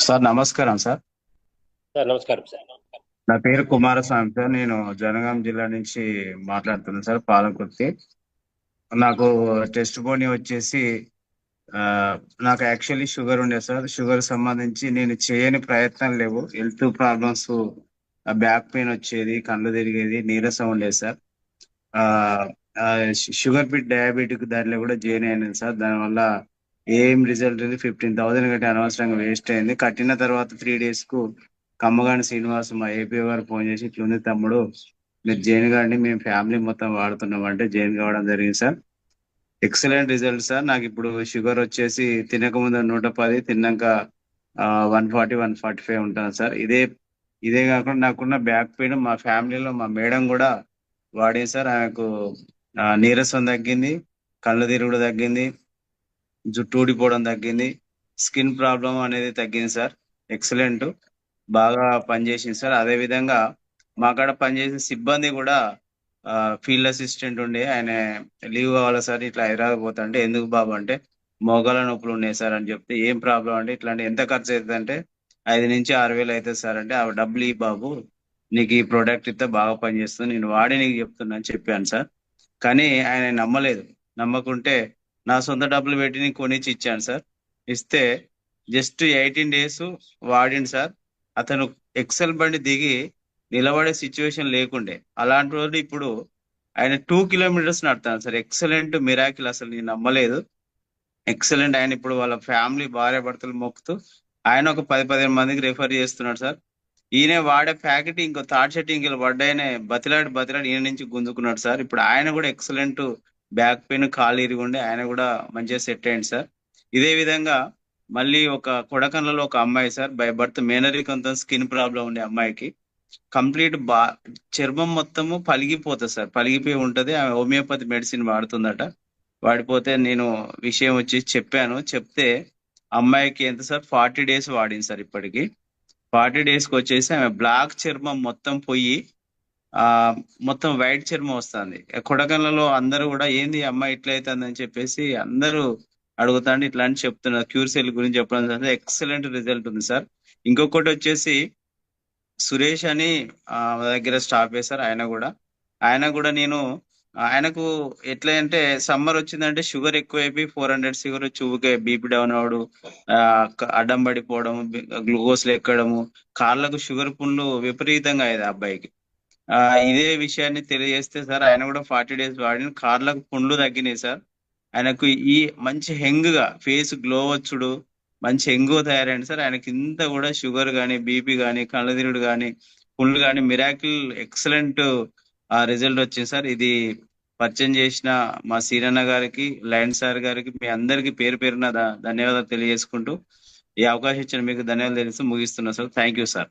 Sir నమస్కారం sir. Sir నమస్కారం sir. నా పేరు కుమారస్వామి సార్. నేను జనగాం జిల్లా నుంచి మాట్లాడుతున్నాను సార్, పాలకుర్తి. నాకు టెస్ట్ బోని వచ్చేసి ఆ, నాకు యాక్చువల్లీ షుగర్ ఉండే సార్. షుగర్ సంబంధించి నేను చేయని ప్రయత్నాలు లేవు. హెల్త్ ప్రాబ్లమ్స్, బ్యాక్ పెయిన్ వచ్చేది, కళ్ళు తిరిగేది, నీరసం ఉండేది సార్. ఆ ఆ, షుగర్ బిట్ డయాబెటిక్ దాంట్లో కూడా జాయిన్ అయ్యాను సార్. దానివల్ల ఏం రిజల్ట్ లేదు. 15,000 కట్టి అనవసరంగా వేస్ట్ అయింది. కట్టిన తర్వాత 3 days కు కమ్మగాని శ్రీనివాస్ మా ఏపీ గారు ఫోన్ చేసి, ఇట్లుంది తమ్ముడు, మీరు జైన్ గారిని మేము ఫ్యామిలీ మొత్తం వాడుతున్నాం అంటే జైన్ కావడం జరిగింది సార్. Excellent result sir. నాకు ఇప్పుడు షుగర్ వచ్చేసి తినక ముందు 110, తిన్నాక 140, 145 ఉంటాను సార్. ఇదే కాకుండా నాకున్న బ్యాక్ పెయిన్ మా ఫ్యామిలీలో మా మేడం కూడా వాడింది సార్. ఆమెకు నీరసం తగ్గింది, కళ్ళు తిరుగుడు తగ్గింది, జుట్టు ఊడిపోవడం తగ్గింది, స్కిన్ ప్రాబ్లం అనేది తగ్గింది సార్. ఎక్సలెంట్, బాగా పనిచేసింది సార్. అదే విధంగా మా కాడ పనిచేసిన సిబ్బంది కూడా ఫీల్డ్ అసిస్టెంట్ ఉండే, ఆయన లీవ్ కావాలి సార్, ఇట్లా హైదరాబాద్ పోతా అంటే, ఎందుకు బాబు అంటే మోకాల నొప్పులు ఉన్నాయి సార్ అని చెప్తే, ఏం ప్రాబ్లం అంటే ఇట్లాంటి ఎంత ఖర్చు అవుతుంది అంటే 5 నుంచి 6 వేలు అవుతుంది సార్ అంటే, ఆ డబ్బులు ఈ బాబు, నీకు ఈ ప్రోడక్ట్ ఇస్తే బాగా పనిచేస్తుంది, నేను వాడి నీకు చెప్తున్నా అని చెప్పాను సార్. కానీ ఆయన నమ్మలేదు. నమ్మకుంటే నా సొంత డబ్బులు పెట్టి నేను కొనిచ్చి ఇచ్చాను సార్. ఇస్తే జస్ట్ 18 days వాడిండు సార్. అతను ఎక్సెల్ బండి దిగి నిలబడే సిచ్యువేషన్ లేకుండే. అలాంటి రోజు ఇప్పుడు ఆయన 2 kilometers నడతాను సార్. ఎక్సలెంట్ మిరాకిల్, అసలు నేను నమ్మలేదు. ఎక్సలెంట్. ఆయన ఇప్పుడు వాళ్ళ ఫ్యామిలీ భార్య భర్తలు మొక్కుతూ ఆయన ఒక 10-15 మందికి రెఫర్ చేస్తున్నాడు సార్. ఈయన వాడే ప్యాకెట్ ఇంకో థర్డ్ సెట్టింగ్ పడ్డాయనే బతిలాడి బతిలాడి ఈయన నుంచి గుంజుకున్నాడు సార్. ఇప్పుడు ఆయన కూడా ఎక్సలెంట్, బ్యాక్ పెయిన్, కాలు ఇరిగి ఆయన కూడా మంచిగా సెట్ అయ్యింది సార్. ఇదే విధంగా మళ్ళీ ఒక కొడకన్లలో ఒక అమ్మాయి సార్, బై బర్త్ మేనరికంతో స్కిన్ ప్రాబ్లం ఉండే అమ్మాయికి కంప్లీట్ చర్మం మొత్తము పలిగిపోతుంది సార్. పలిగిపోయి ఉంటది. ఆమె హోమియోపతి మెడిసిన్ వాడుతుందట. వాడిపోతే నేను విషయం వచ్చి చెప్పాను. చెప్తే అమ్మాయికి ఎంత సార్, 40 days వాడింది సార్. ఇప్పటికి 40 days కి వచ్చేసి ఆమె బ్లాక్ చర్మం మొత్తం పోయి ఆ మొత్తం వైట్ చర్మం వస్తుంది. కొడకన్లలో అందరూ కూడా ఏంది ఈ అమ్మాయి ఇట్లా అవుతుందని చెప్పేసి అందరూ అడుగుతాండి. ఇట్లా అని చెప్తున్నారు. క్యూర్ సెల్ గురించి చెప్పడం ఎక్సలెంట్ రిజల్ట్ ఉంది సార్. ఇంకొకటి వచ్చేసి సురేష్ అని మా దగ్గర స్టాఫ్ వేశారు. ఆయన కూడా నేను ఆయనకు ఎట్లా అంటే, సమ్మర్ వచ్చిందంటే షుగర్ ఎక్కువైపోయి 400 షుగర్ వచ్చి ఊకే బీపీ డౌన్ అవడు, అడ్డం పడిపోవడం, గ్లూకోజ్లు ఎక్కడము, కాళ్ళకు షుగర్ పుండ్లు విపరీతంగా అయ్యేది ఆ అబ్బాయికి. ఆ ఇదే విషయాన్ని తెలియజేస్తే సార్, ఆయన కూడా 40 days వాడిన కాళ్ళకు పుండ్లు తగ్గినాయి సార్. ఆయనకు ఈ మంచి హెంగ్ గా ఫేస్ గ్లో వచ్చుడు, మంచి హెంగ్ తయారైంది సార్. ఆయనకి ఇంత కూడా షుగర్ కానీ, బీపీ కానీ, కళ్ళదిరుడు కానీ, పుండ్లు కానీ, మిరాకిల్ ఎక్సలెంట్ రిజల్ట్ వచ్చింది సార్. ఇది పరిచయం చేసిన మా సీరన్న గారికి, లయన్ సార్ గారికి, మీ అందరికి పేరు పేరున ధన్యవాదాలు తెలియజేసుకుంటూ, ఈ అవకాశం ఇచ్చిన మీకు ధన్యవాదాలు తెలుస్తూ ముగిస్తున్నా సార్. Thank you sir.